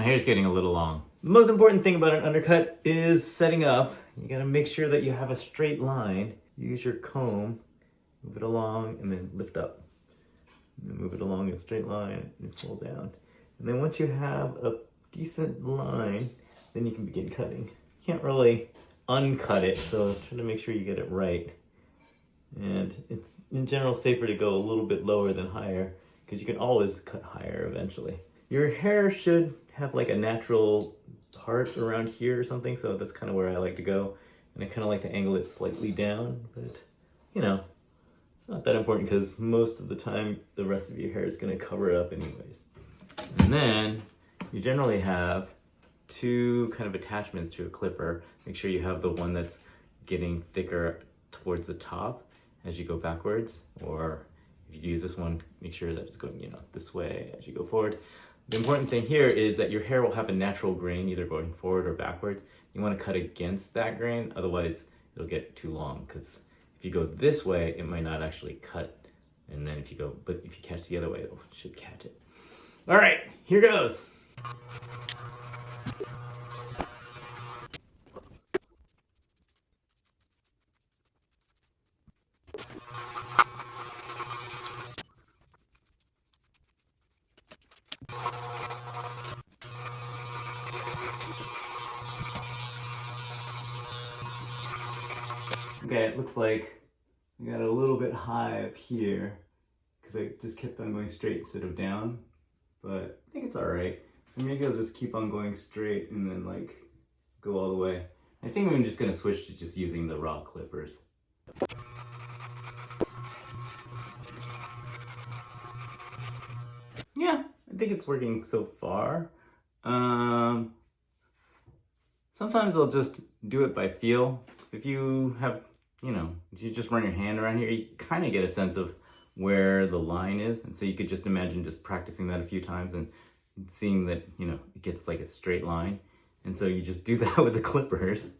My hair's getting a little long. The most important thing about an undercut is setting up. You gotta make sure that you have a straight line. Use your comb, move it along, and then lift up. And then move it along a straight line and pull down. And then once you have a decent line, then you can begin cutting. You can't really uncut it, so try to make sure you get it right. And it's in general safer to go a little bit lower than higher, because you can always cut higher eventually. Your hair should have like a natural part around here or something, so that's kind of where I like to go. And I kind of like to angle it slightly down, but you know, it's not that important because most of the time the rest of your hair is going to cover it up anyways. And then you generally have two kind of attachments to a clipper. Make sure you have the one that's getting thicker towards the top as you go backwards, or if you use this one, make sure that it's going, you know, this way as you go forward. The important thing here is that your hair will have a natural grain either going forward or backwards. You want to cut against that grain, otherwise it'll get too long, because if you go this way, it might not actually cut. And then if you catch the other way, it should catch it. All right, here goes. Okay, it looks like I got a little bit high up here because I just kept on going straight instead of down, but I think it's all right. So maybe I'll just keep on going straight and then like go all the way. I think I'm just gonna switch to just using the raw clippers. Yeah, I think it's working so far. Sometimes I'll just do it by feel. Because if you have, you know, if you just run your hand around here, you kind of get a sense of where the line is. And so you could just imagine just practicing that a few times and seeing that, you know, it gets like a straight line. And so you just do that with the clippers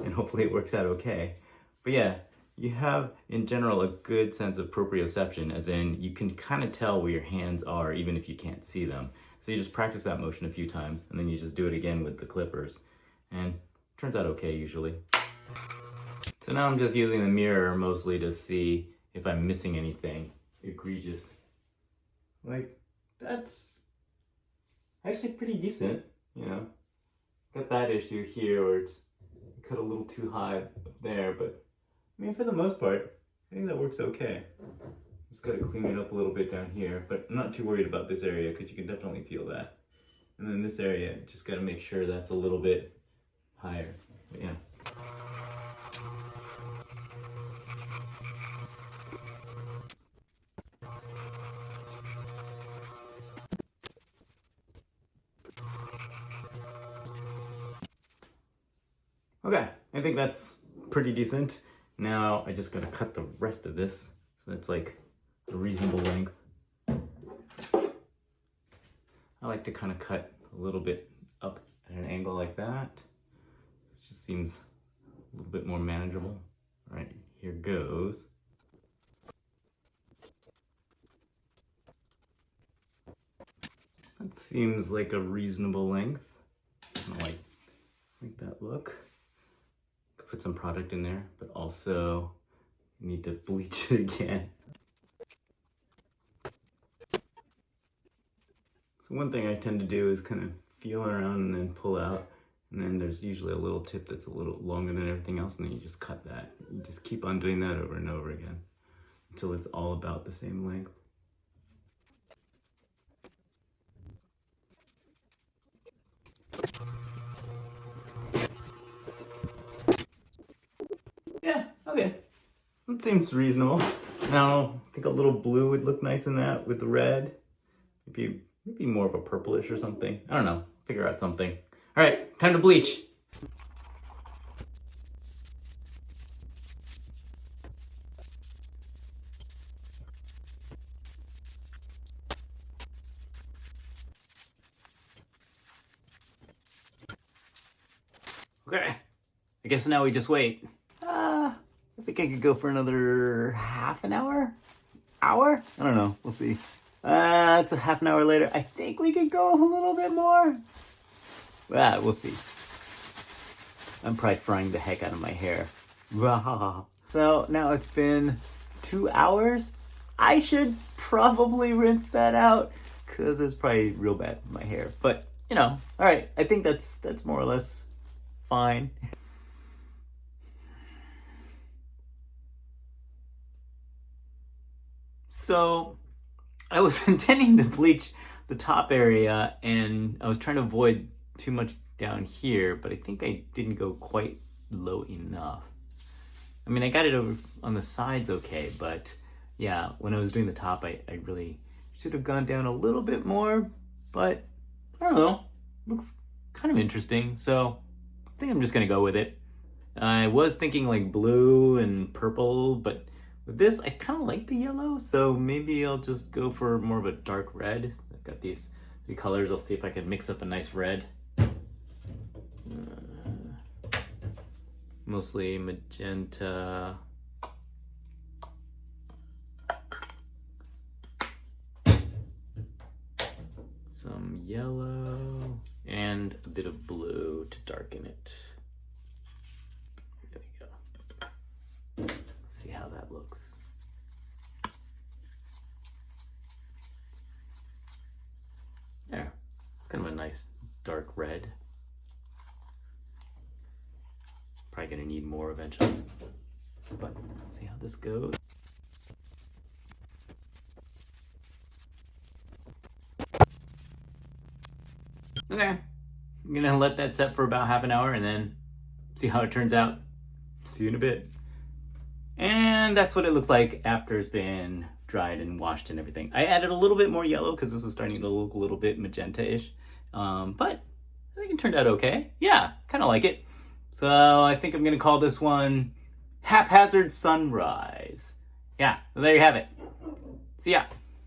and hopefully it works out okay. But yeah, you have in general a good sense of proprioception, as in you can kind of tell where your hands are even if you can't see them. So you just practice that motion a few times and then you just do it again with the clippers. And it turns out okay usually. So now I'm just using the mirror mostly to see if I'm missing anything egregious. Like, that's actually pretty decent, you know. Got that issue here where it's cut a little too high up there, but I mean, for the most part, I think that works okay. Just gotta clean it up a little bit down here, but I'm not too worried about this area because you can definitely feel that. And then this area, just gotta make sure that's a little bit higher, but yeah. Okay, I think that's pretty decent. Now I just gotta cut the rest of this so that's like a reasonable length. I like to kind of cut a little bit up at an angle like that. It just seems a little bit more manageable. All right, here goes. That seems like a reasonable length. I like that look. Put some product in there, but also you need to bleach it again. So one thing I tend to do is kind of feel around and then pull out, and then there's usually a little tip that's a little longer than everything else, and then you just cut that. You just keep on doing that over and over again until it's all about the same length. Yeah, okay. That seems reasonable. Now, I think a little blue would look nice in that with the red. Maybe more of a purplish or something. I don't know. Figure out something. All right, time to bleach. Okay, I guess now we just wait. I think I could go for another half an hour? Hour? I don't know, we'll see. It's a half an hour later. I think we could go a little bit more. Well, we'll see. I'm probably frying the heck out of my hair. So now it's been 2 hours. I should probably rinse that out because it's probably real bad with my hair. But, you know, all right. I think that's more or less fine. So I was intending to bleach the top area and I was trying to avoid too much down here, but I think I didn't go quite low enough. I mean, I got it over on the sides okay, but yeah, when I was doing the top, I really should have gone down a little bit more, but I don't know, looks kind of interesting, so I think I'm just gonna go with it. I was thinking like blue and purple, but with this, I kind of like the yellow, so maybe I'll just go for more of a dark red. I've got these 3 colors. I'll see if I can mix up a nice red. Mostly magenta. Some yellow and a bit of blue to darken it. There we go. See how that looks. There. It's kind of a nice dark red. Probably gonna need more eventually. But let's see how this goes. Okay. I'm gonna let that set for about half an hour and then see how it turns out. See you in a bit. And that's what it looks like after it's been dried and washed and everything. I added a little bit more yellow because this was starting to look a little bit magenta-ish. But I think it turned out okay. Yeah, kind of like it. So I think I'm going to call this one Haphazard Sunrise. Yeah, well, there you have it. See ya.